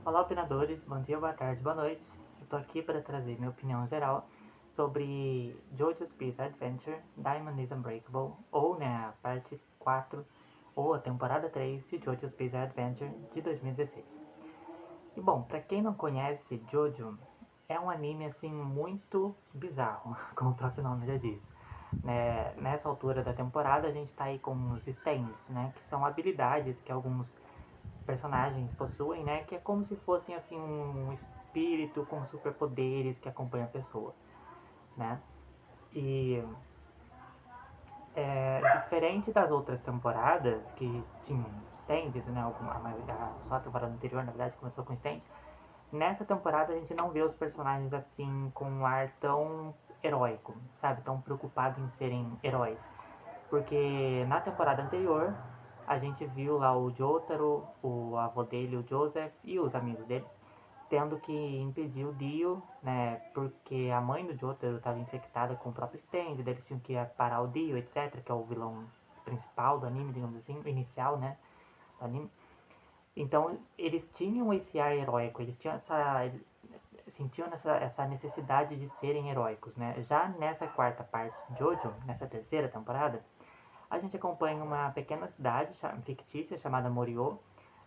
Olá, opinadores, bom dia, boa tarde, boa noite. Eu tô aqui para trazer minha opinião geral sobre JoJo's Bizarre Adventure Diamond is Unbreakable, ou a parte 4, ou a temporada 3 de JoJo's Bizarre Adventure de 2016. E bom, para quem não conhece, JoJo é um anime assim muito bizarro, como o próprio nome já diz. Nessa altura da temporada a gente tá aí com os stands, né, que são habilidades que alguns personagens possuem, né? Que é como se fossem assim um espírito com superpoderes que acompanha a pessoa, né? E diferente das outras temporadas que tinham stands, né? Só a temporada anterior, na verdade, começou com stand. Nessa temporada a gente não vê os personagens assim com um ar tão heróico, sabe? Tão preocupado em serem heróis. Porque na temporada anterior a gente viu lá o Jotaro, o avô dele, o Joseph e os amigos deles tendo que impedir o Dio, né? Porque a mãe do Jotaro estava infectada com o próprio Stand, daí eles tinham que parar o Dio, etc., que é o vilão principal do anime, digamos assim, o inicial, né? Do anime. Então eles tinham esse ar heróico, eles tinham sentiam essa necessidade de serem heróicos, né? Já nessa quarta parte de Jojo, nessa terceira temporada, a gente acompanha uma pequena cidade fictícia chamada Morio,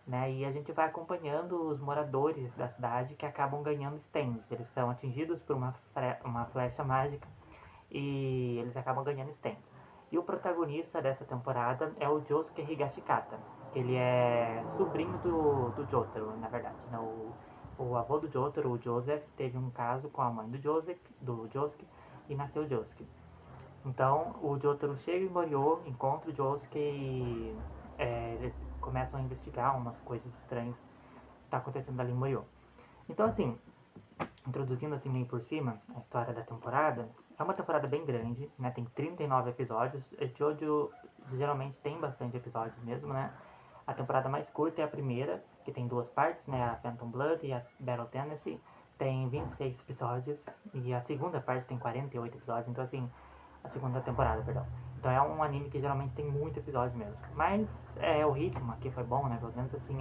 né? E a gente vai acompanhando os moradores da cidade que acabam ganhando stands. Eles são atingidos por uma flecha mágica e eles acabam ganhando stands. E o protagonista dessa temporada é o Josuke Higashikata, que ele é sobrinho do Jotaro, na verdade. Né? O avô do Jotaro, o Joseph, teve um caso com a mãe do Josuke e nasceu o Josuke. Então o Jotaro chega em Morio, encontra o Josuke e eles começam a investigar umas coisas estranhas que tá acontecendo ali em Morio. Então assim, introduzindo assim meio por cima a história da temporada, é uma temporada bem grande, né? Tem 39 episódios. Jojo geralmente tem bastante episódios mesmo, né? A temporada mais curta é a primeira, que tem duas partes, né? A Phantom Blood e a Battle Tennessee. Tem 26 episódios e a segunda parte tem 48 episódios, então assim, a segunda temporada, perdão. Então é um anime que geralmente tem muito episódio mesmo. Mas o ritmo aqui foi bom, né? Pelo menos assim,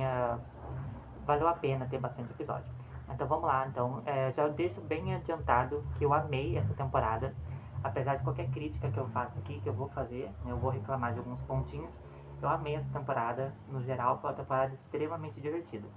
valeu a pena ter bastante episódio. Então vamos lá, então. Já deixo bem adiantado que eu amei essa temporada. Apesar de qualquer crítica que eu faça aqui, que eu vou fazer, né, eu vou reclamar de alguns pontinhos. Eu amei essa temporada. No geral, foi uma temporada extremamente divertida.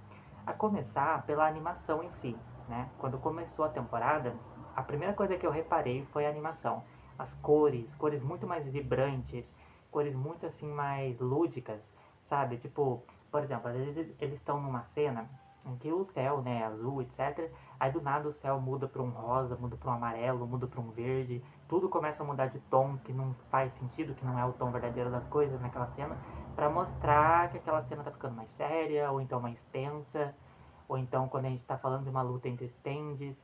A começar pela animação em si, né? Quando começou a temporada, a primeira coisa que eu reparei foi a animação. As cores muito mais vibrantes, cores muito assim mais lúdicas, sabe? Tipo, por exemplo, às vezes eles estão numa cena em que o céu, né, é azul, etc. Aí do nada o céu muda para um rosa, muda para um amarelo, muda para um verde. Tudo começa a mudar de tom que não faz sentido, que não é o tom verdadeiro das coisas naquela cena, para mostrar que aquela cena tá ficando mais séria, ou então mais tensa, ou então quando a gente está falando de uma luta entre stands,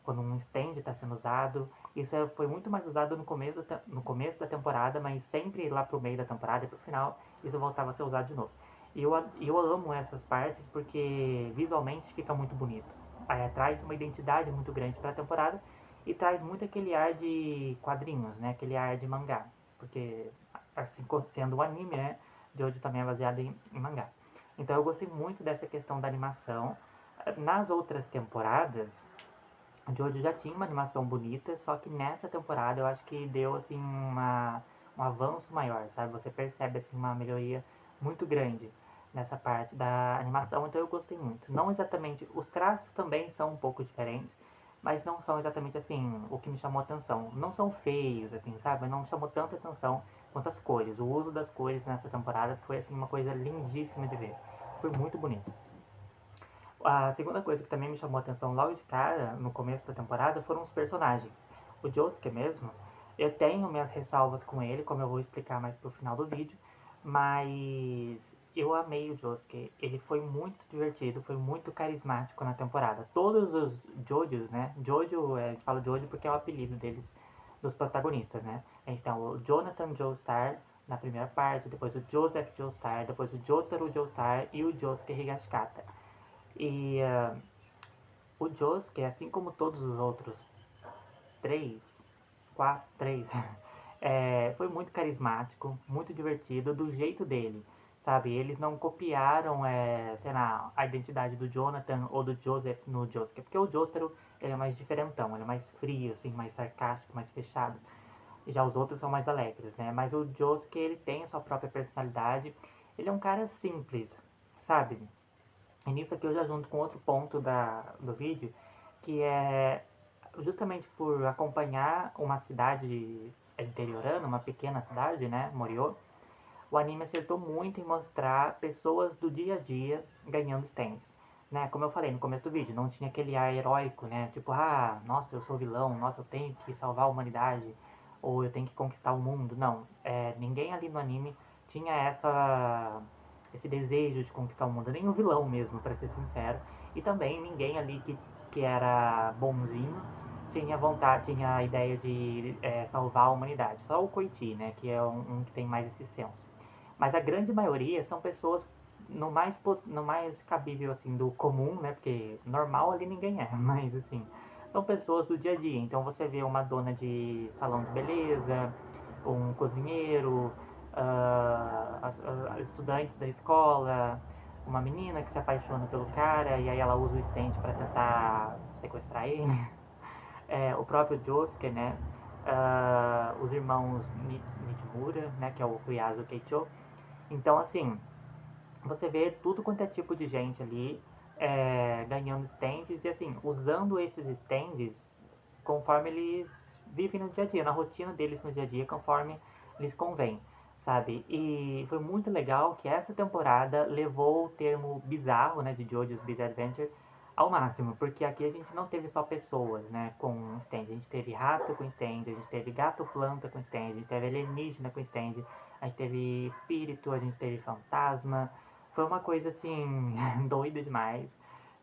quando um stand está sendo usado. Isso foi muito mais usado no começo da temporada, mas sempre lá pro meio da temporada e pro final, isso voltava a ser usado de novo. E eu amo essas partes porque visualmente fica muito bonito. Aí traz uma identidade muito grande para a temporada e traz muito aquele ar de quadrinhos, né? Aquele ar de mangá. Porque, assim, sendo um anime, né? De hoje também é baseado em mangá. Então eu gostei muito dessa questão da animação. Nas outras temporadas, a Jojo já tinha uma animação bonita, só que nessa temporada eu acho que deu assim um avanço maior, sabe? Você percebe assim uma melhoria muito grande nessa parte da animação, então eu gostei muito. Não exatamente, os traços também são um pouco diferentes, mas não são exatamente assim o que me chamou atenção. Não são feios assim, sabe? Não chamou tanta atenção quanto as cores. O uso das cores nessa temporada foi assim uma coisa lindíssima de ver. Foi muito bonito. A segunda coisa que também me chamou a atenção logo de cara, no começo da temporada, foram os personagens. O Josuke mesmo, eu tenho minhas ressalvas com ele, como eu vou explicar mais pro final do vídeo, mas eu amei o Josuke. Ele foi muito divertido, foi muito carismático na temporada. Todos os Jojos, né? Jojo, a gente fala Jojo porque é o apelido deles, dos protagonistas, né? A gente tem o Jonathan Joestar na primeira parte, depois o Joseph Joestar, depois o Jotaro Joestar e o Josuke Higashikata. E o Josuke, assim como todos os outros três, três, foi muito carismático, muito divertido do jeito dele. sabe? Eles não copiaram, sei lá, a identidade do Jonathan ou do Joseph no Josuke, porque o Jotaro, ele é mais diferentão, ele é mais frio, assim, mais sarcástico, mais fechado. E já os outros são mais alegres, né? Mas o Josuke, ele tem a sua própria personalidade, ele é um cara simples, sabe? E nisso aqui eu já junto com outro ponto do vídeo, que é justamente por acompanhar uma cidade interiorana, uma pequena cidade, né, Morio, o anime acertou muito em mostrar pessoas do dia a dia ganhando stands. Né? Como eu falei no começo do vídeo, não tinha aquele ar heróico, né? Tipo, nossa, eu sou vilão, nossa, eu tenho que salvar a humanidade, ou eu tenho que conquistar o mundo. Não, ninguém ali no anime tinha esse desejo de conquistar o mundo, nem o vilão mesmo, para ser sincero. E também ninguém ali que era bonzinho tinha vontade, tinha a ideia de salvar a humanidade. Só o Koichi, né? Que é um que tem mais esse senso. Mas a grande maioria são pessoas no mais cabível assim do comum, né? Porque normal ali ninguém é, mas assim, são pessoas do dia a dia. Então você vê uma dona de salão de beleza, um cozinheiro, estudantes da escola, uma menina que se apaixona pelo cara e aí ela usa o stand para tentar sequestrar ele. O próprio Josuke, né? Os irmãos Nijimura, né? Que é o Kuyasu Keicho. Então, assim, você vê tudo quanto é tipo de gente ali ganhando stands e, assim, usando esses stands conforme eles vivem no dia a dia, na rotina deles no dia a dia, conforme lhes convém, sabe? E foi muito legal que essa temporada levou o termo bizarro, né, de JoJo's Bizarre Adventure ao máximo, porque aqui a gente não teve só pessoas, né, com stand, a gente teve rato com stand, a gente teve gato planta com stand, a gente teve alienígena com stand, a gente teve espírito, a gente teve fantasma, foi uma coisa assim, doida demais,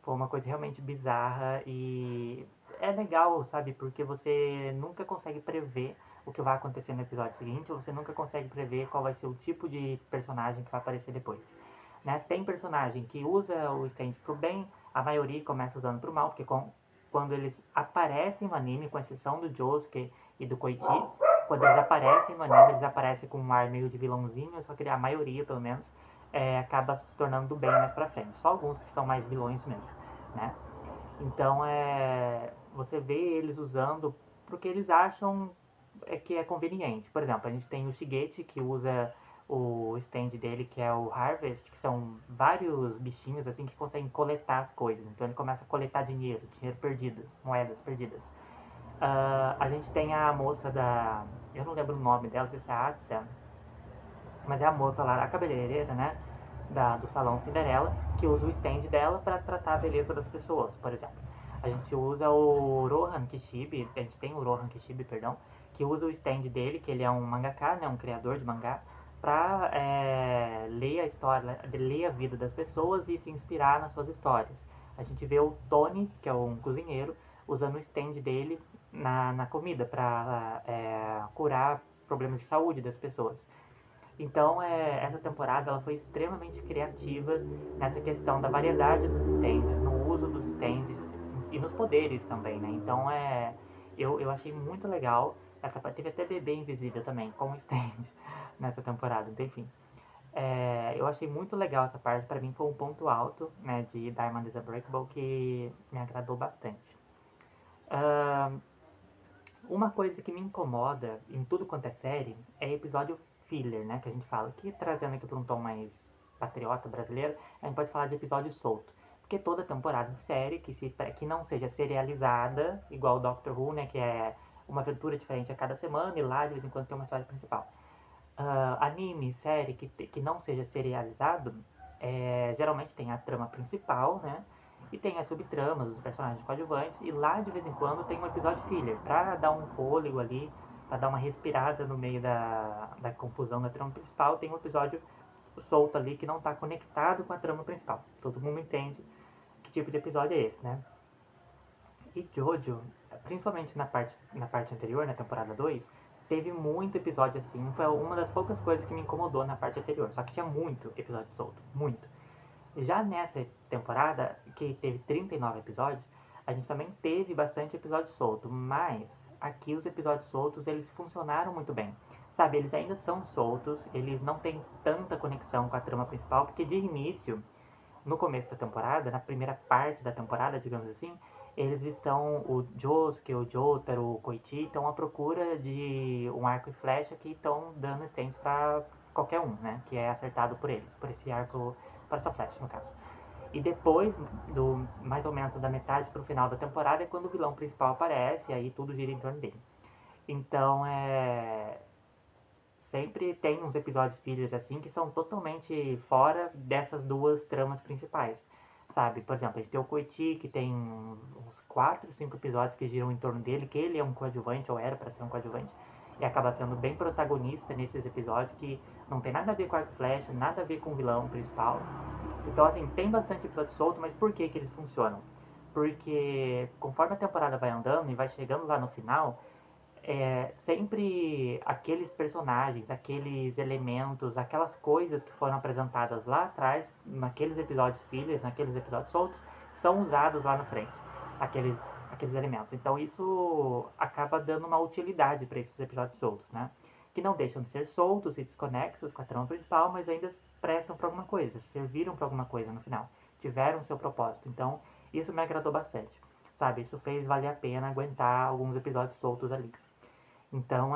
foi uma coisa realmente bizarra e é legal, sabe, porque você nunca consegue prever o que vai acontecer no episódio seguinte, ou você nunca consegue prever qual vai ser o tipo de personagem que vai aparecer depois. Né? Tem personagem que usa o stand pro bem, a maioria começa usando pro mal, porque quando eles aparecem no anime, com exceção do Josuke e do Koichi, quando eles aparecem no anime, eles aparecem com um ar meio de vilãozinho, só que a maioria, pelo menos, acaba se tornando do bem mais pra frente. Só alguns que são mais vilões mesmo, né? Então, você vê eles usando porque eles acham que é conveniente. Por exemplo, a gente tem o Shigeti, que usa o stand dele, que é o Harvest, que são vários bichinhos assim que conseguem coletar as coisas. Então ele começa a coletar dinheiro, dinheiro perdido, moedas perdidas. A gente tem a moça da... Eu não lembro o nome dela, se é a Atsa, mas é a moça lá, a cabeleireira, né? Do salão Cinderela, que usa o stand dela para tratar a beleza das pessoas, por exemplo. A gente usa o Rohan Kishibe, a gente tem o Rohan Kishibe, perdão, que usa o stand dele, que ele é um mangaka, né, um criador de mangá, para ler a história, ler a vida das pessoas e se inspirar nas suas histórias. A gente vê o Tony, que é um cozinheiro, usando o stand dele na comida para curar problemas de saúde das pessoas. Então, essa temporada ela foi extremamente criativa nessa questão da variedade dos stands, no uso dos stands e nos poderes também, né? Então, eu achei muito legal. Teve até bebê invisível também, como stand nessa temporada. Então, enfim, eu achei muito legal essa parte. Para mim foi um ponto alto, né, de Diamond is Unbreakable que me agradou bastante. Uma coisa que me incomoda em tudo quanto é série é episódio filler, né? Que a gente fala. Que trazendo aqui para um tom mais patriota brasileiro, a gente pode falar de episódio solto. Porque toda temporada de série que não seja serializada, igual o Doctor Who, né? Que é uma aventura diferente a cada semana e lá de vez em quando tem uma história principal. Anime, série que não seja serializado, geralmente tem a trama principal, né? E tem as subtramas, os personagens coadjuvantes, e lá de vez em quando tem um episódio filler, pra dar um fôlego ali, pra dar uma respirada no meio da confusão da trama principal, tem um episódio solto ali que não tá conectado com a trama principal. Todo mundo entende que tipo de episódio é esse, né? E Jojo, principalmente na parte anterior, na temporada 2, teve muito episódio assim. Foi uma das poucas coisas que me incomodou na parte anterior. Só que tinha muito episódio solto. Muito. Já nessa temporada, que teve 39 episódios, a gente também teve bastante episódio solto. Mas aqui os episódios soltos, eles funcionaram muito bem. sabe, eles ainda são soltos, eles não têm tanta conexão com a trama principal, porque de início, no começo da temporada, na primeira parte da temporada, digamos assim, eles estão, o Josuke, o Jotaro, o Koichi, estão à procura de um arco e flecha que estão dando stand pra qualquer um, né, que é acertado por eles, por esse arco, por essa flecha, no caso. E depois, do mais ou menos da metade pro final da temporada, é quando o vilão principal aparece, e aí tudo gira em torno dele. Então, sempre tem uns episódios fillers assim que são totalmente fora dessas duas tramas principais, sabe? Por exemplo, a gente tem o Koichi, que tem uns 4, 5 episódios que giram em torno dele, que ele é um coadjuvante, ou era para ser um coadjuvante, e acaba sendo bem protagonista nesses episódios que não tem nada a ver com a Flash, nada a ver com o vilão principal. Então, assim, tem bastante episódio solto, mas por que que eles funcionam? Porque conforme a temporada vai andando e vai chegando lá no final, sempre aqueles personagens, aqueles elementos, aquelas coisas que foram apresentadas lá atrás, naqueles episódios fillers, naqueles episódios soltos, são usados lá na frente, aqueles, aqueles elementos. Então isso acaba dando uma utilidade para esses episódios soltos, né? Que não deixam de ser soltos e desconexos com a trama principal, mas ainda prestam para alguma coisa, serviram para alguma coisa no final, tiveram seu propósito. Então isso me agradou bastante, sabe? Isso fez valer a pena aguentar alguns episódios soltos ali. Então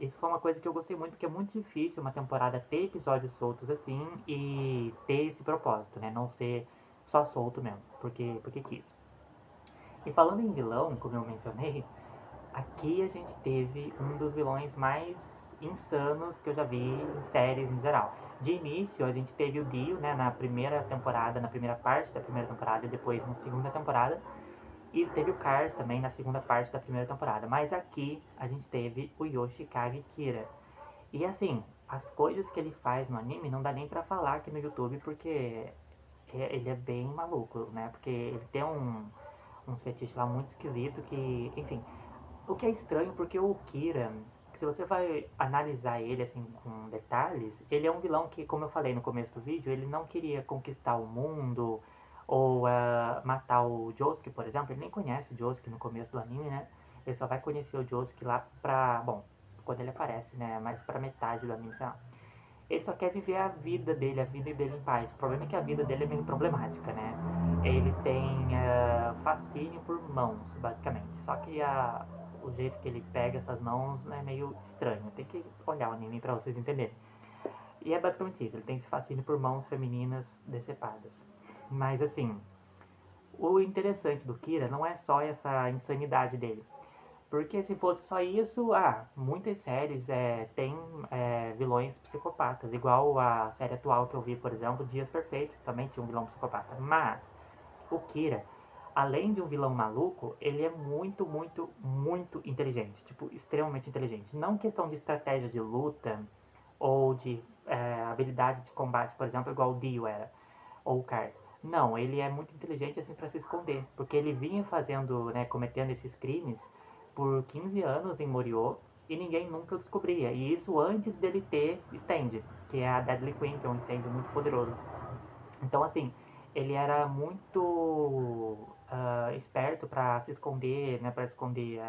isso foi uma coisa que eu gostei muito, porque é muito difícil uma temporada ter episódios soltos assim e ter esse propósito, né? Não ser só solto mesmo, porque quis. E falando em vilão, como eu mencionei, aqui a gente teve um dos vilões mais insanos que eu já vi em séries em geral. De início, a gente teve o Dio, né, na primeira temporada, na primeira parte da primeira temporada, e depois na segunda temporada. E teve o Cars também na segunda parte da primeira temporada. Mas aqui a gente teve o Yoshikage Kira. E assim, as coisas que ele faz no anime não dá nem pra falar aqui no YouTube, porque ele é bem maluco, né? Porque ele tem uns fetiches lá muito esquisito que, enfim. O que é estranho porque o Kira, se você vai analisar ele assim com detalhes, ele é um vilão que, como eu falei no começo do vídeo, ele não queria conquistar o mundo ou matar o Josuke, por exemplo. Ele nem conhece o Josuke no começo do anime, né? Ele só vai conhecer o Josuke lá pra, bom, quando ele aparece, né? Mais pra metade do anime, sei lá. Ele só quer viver a vida dele em paz. O problema é que a vida dele é meio problemática, né? Ele tem fascínio por mãos, basicamente. Só que o jeito que ele pega essas mãos é meio estranho. Tem que olhar o anime pra vocês entenderem. E é basicamente isso. Ele tem esse fascínio por mãos femininas decepadas. Mas assim, o interessante do Kira não é só essa insanidade dele. Porque se fosse só isso, muitas séries têm vilões psicopatas, igual a série atual que eu vi, por exemplo, Dias Perfeitos, que também tinha um vilão psicopata. Mas o Kira, além de um vilão maluco, ele é muito, muito, muito inteligente, tipo, extremamente inteligente. Não questão de estratégia de luta ou de habilidade de combate, por exemplo, igual o Dio era, ou o Cars. Não, ele é muito inteligente assim para se esconder, porque ele vinha fazendo, né, cometendo esses crimes por 15 anos em Moriô e ninguém nunca o descobria. E isso antes dele ter stand, que é a Deadly Queen, que é um stand muito poderoso. Então, assim, ele era muito esperto para se esconder, né, para esconder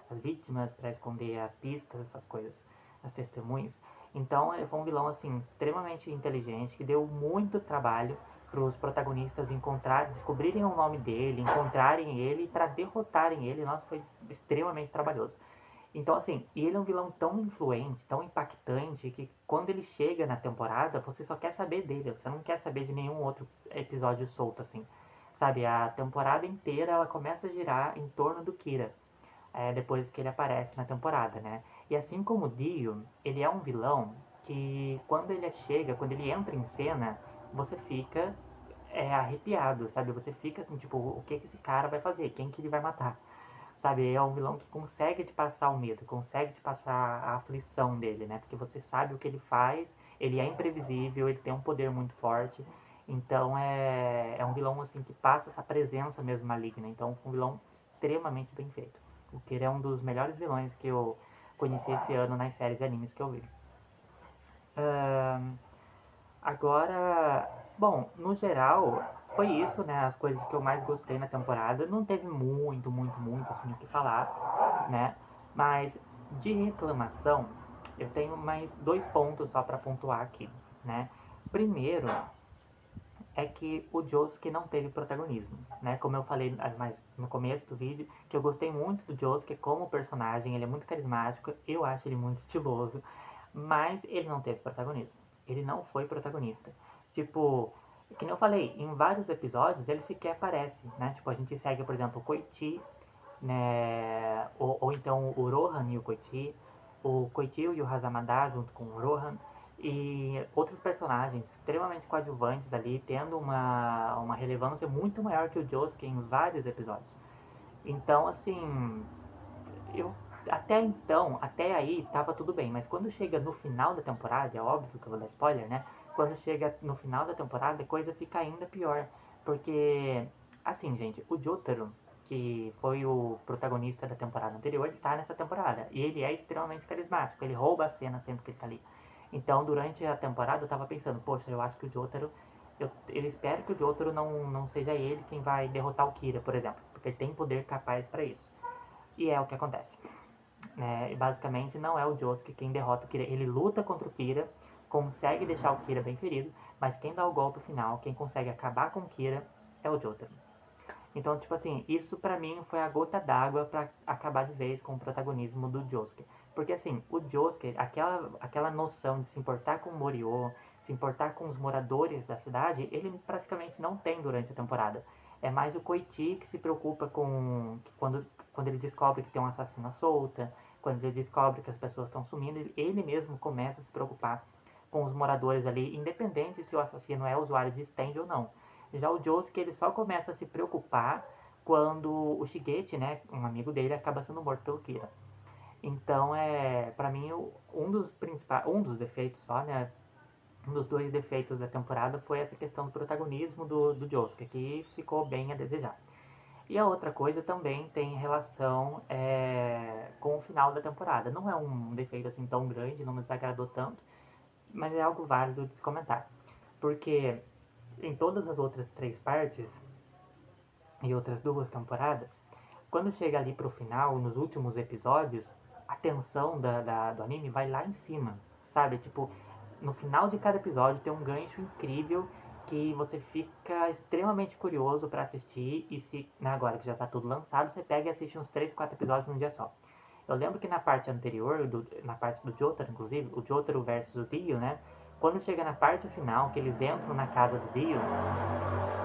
as vítimas, para esconder as pistas, essas coisas, as testemunhas. Então, ele foi um vilão assim extremamente inteligente que deu muito trabalho para os protagonistas descobrirem o nome dele, encontrarem ele para derrotarem ele. Nossa, foi extremamente trabalhoso. Então, assim, e ele é um vilão tão influente, tão impactante, que quando ele chega na temporada, você só quer saber dele, você não quer saber de nenhum outro episódio solto, assim. Sabe, a temporada inteira ela começa a girar em torno do Kira, depois que ele aparece na temporada, né? E assim como o Dio, ele é um vilão que quando ele chega, quando ele entra em cena, você fica arrepiado, sabe? Você fica assim, tipo, o que esse cara vai fazer? Quem que ele vai matar? Sabe, é um vilão que consegue te passar o medo, consegue te passar a aflição dele, né? Porque você sabe o que ele faz, ele é imprevisível, ele tem um poder muito forte. Então é um vilão assim que passa essa presença mesmo maligna. Então é um vilão extremamente bem feito. O que ele é um dos melhores vilões que eu conheci esse ano nas séries e animes que eu vi. Ahn, Agora, bom, no geral, foi isso, né? As coisas que eu mais gostei na temporada. Não teve muito, muito, muito assim o que falar, né? Mas De reclamação, eu tenho mais 2 pontos só para pontuar aqui, né? Primeiro é que o Josuke não teve protagonismo, né? Como eu falei mais no começo do vídeo, que eu gostei muito do Josuke como personagem, ele é muito carismático, eu acho ele muito estiloso, mas ele não teve protagonismo. Ele não foi protagonista. Tipo, que nem eu falei, em vários episódios ele sequer aparece, né? Tipo, a gente segue, por exemplo, o Koichi, né? Ou então o Rohan e o Koichi e o Hazamada junto com o Rohan, e outros personagens extremamente coadjuvantes ali, tendo uma relevância muito maior que o Josuke em vários episódios. Então, assim, eu até então, até aí, tava tudo bem, mas quando chega no final da temporada, é óbvio que eu vou dar spoiler, né? Quando chega no final da temporada, a coisa fica ainda pior. Porque, assim, gente, o Jotaro, que foi o protagonista da temporada anterior, ele tá nessa temporada. E ele é extremamente carismático, ele rouba a cena sempre que ele tá ali. Então, durante a temporada, eu tava pensando, poxa, eu acho que o Jotaro. Eu espero que o Jotaro não seja ele quem vai derrotar o Kira, por exemplo, porque ele tem poder capaz para isso. E é o que acontece. E basicamente não é o Josuke quem derrota o Kira. Ele luta contra o Kira, consegue deixar o Kira bem ferido, mas quem dá o golpe final, quem consegue acabar com o Kira, é o Jotaro. Então, tipo assim, isso pra mim foi a gota d'água pra acabar de vez com o protagonismo do Josuke. Porque assim, o Josuke, aquela noção de se importar com o Morio, se importar com os moradores da cidade, ele praticamente não tem durante a temporada. É mais o Koichi que se preocupa com quando ele descobre que tem uma assassina solta, quando ele descobre que as pessoas estão sumindo, ele mesmo começa a se preocupar com os moradores ali, independente se o assassino é usuário de stand ou não. Já o Josuke, ele só começa a se preocupar quando o Shigeti, né, um amigo dele, acaba sendo morto pelo Kira. Então, para mim, um dos defeitos só, né, um dos 2 defeitos da temporada foi essa questão do protagonismo do Josuke, que ficou bem a desejar. E a outra coisa também tem relação com o final da temporada. Não é um defeito assim tão grande, não me desagradou tanto, mas é algo válido de se comentar. Porque em todas as outras 3 partes, e outras 2 temporadas, quando chega ali pro final, nos últimos episódios, a tensão do anime vai lá em cima, sabe? Tipo, no final de cada episódio tem um gancho incrível que você fica extremamente curioso para assistir e se, né, agora que já tá tudo lançado, você pega e assiste uns 3, 4 episódios num dia só. Eu lembro que na parte anterior, na parte do Jotaro, inclusive, o Jotaro versus o Dio, né? Quando chega na parte final, que eles entram na casa do Dio,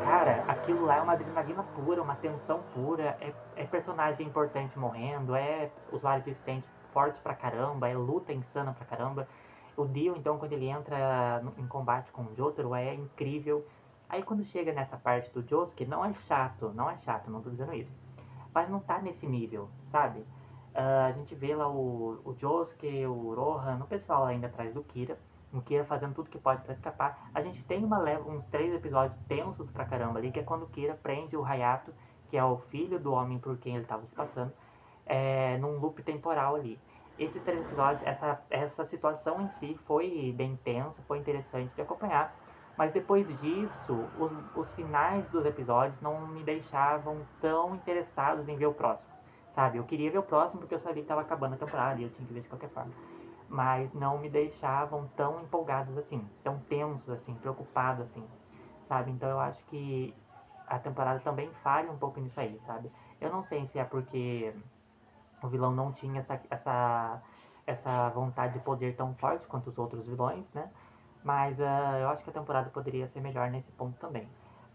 cara, aquilo lá é uma adrenalina pura, uma tensão pura, é personagem importante morrendo, é usuário de stand forte pra caramba, é luta insana pra caramba. O Dio, então, quando ele entra em combate com o Jotaro, é incrível. Aí quando chega nessa parte do Josuke, não é chato, não tô dizendo isso. Mas não tá nesse nível, sabe? A gente vê lá o Josuke, o Rohan, o pessoal ainda atrás do Kira, o Kira fazendo tudo que pode para escapar. A gente tem uns 3 episódios tensos pra caramba ali, que é quando o Kira prende o Hayato, que é o filho do homem por quem ele estava se passando, num loop temporal ali. Esses 3 episódios, essa situação em si foi bem tensa, foi interessante de acompanhar, mas depois disso, os finais dos episódios não me deixavam tão interessados em ver o próximo, sabe? Eu queria ver o próximo porque eu sabia que estava acabando a temporada e eu tinha que ver de qualquer forma. Mas não me deixavam tão empolgados assim, tão tensos assim, preocupados assim, sabe? Então eu acho que a temporada também falha um pouco nisso aí, sabe? Eu não sei se é porque o vilão não tinha essa vontade de poder tão forte quanto os outros vilões, né? Mas eu acho que a temporada poderia ser melhor nesse ponto também.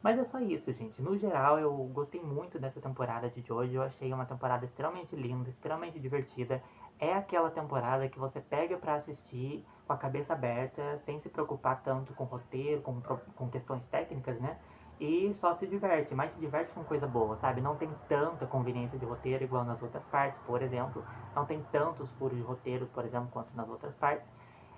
Mas é só isso, gente. No geral, eu gostei muito dessa temporada de Jojo. Eu achei uma temporada extremamente linda, extremamente divertida. É aquela temporada que você pega pra assistir com a cabeça aberta, sem se preocupar tanto com roteiro, com questões técnicas, né? E só se diverte, mas se diverte com coisa boa, sabe? Não tem tanta conveniência de roteiro igual nas outras partes, por exemplo. Não tem tantos furos de roteiro, por exemplo, quanto nas outras partes.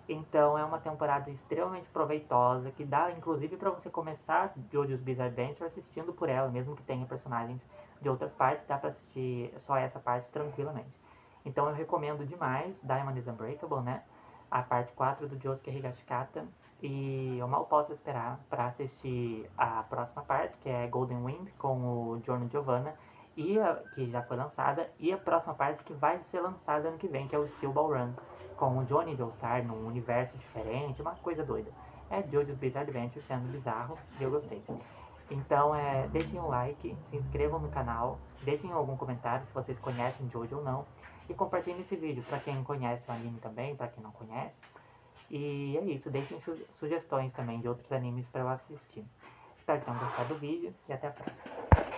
Então é uma temporada extremamente proveitosa, que dá inclusive para você começar JoJo's Bizarre Adventure assistindo por ela, mesmo que tenha personagens de outras partes, dá para assistir só essa parte tranquilamente. Então eu recomendo demais Diamond is Unbreakable, né? A parte 4 do Josuke Higashikata. E eu mal posso esperar para assistir a próxima parte, que é Golden Wind, com o Giorno Giovanna. que já foi lançada, e a próxima parte que vai ser lançada ano que vem, que é o Steel Ball Run, com o Johnny Joestar num universo diferente, uma coisa doida. É JoJo's Bizarre Adventure sendo bizarro, e eu gostei. Então, deixem um like, se inscrevam no canal, deixem algum comentário se vocês conhecem Jojo ou não, e compartilhem esse vídeo para quem conhece o anime também, para quem não conhece. E é isso, deixem sugestões também de outros animes para eu assistir. Espero que tenham gostado do vídeo e até a próxima.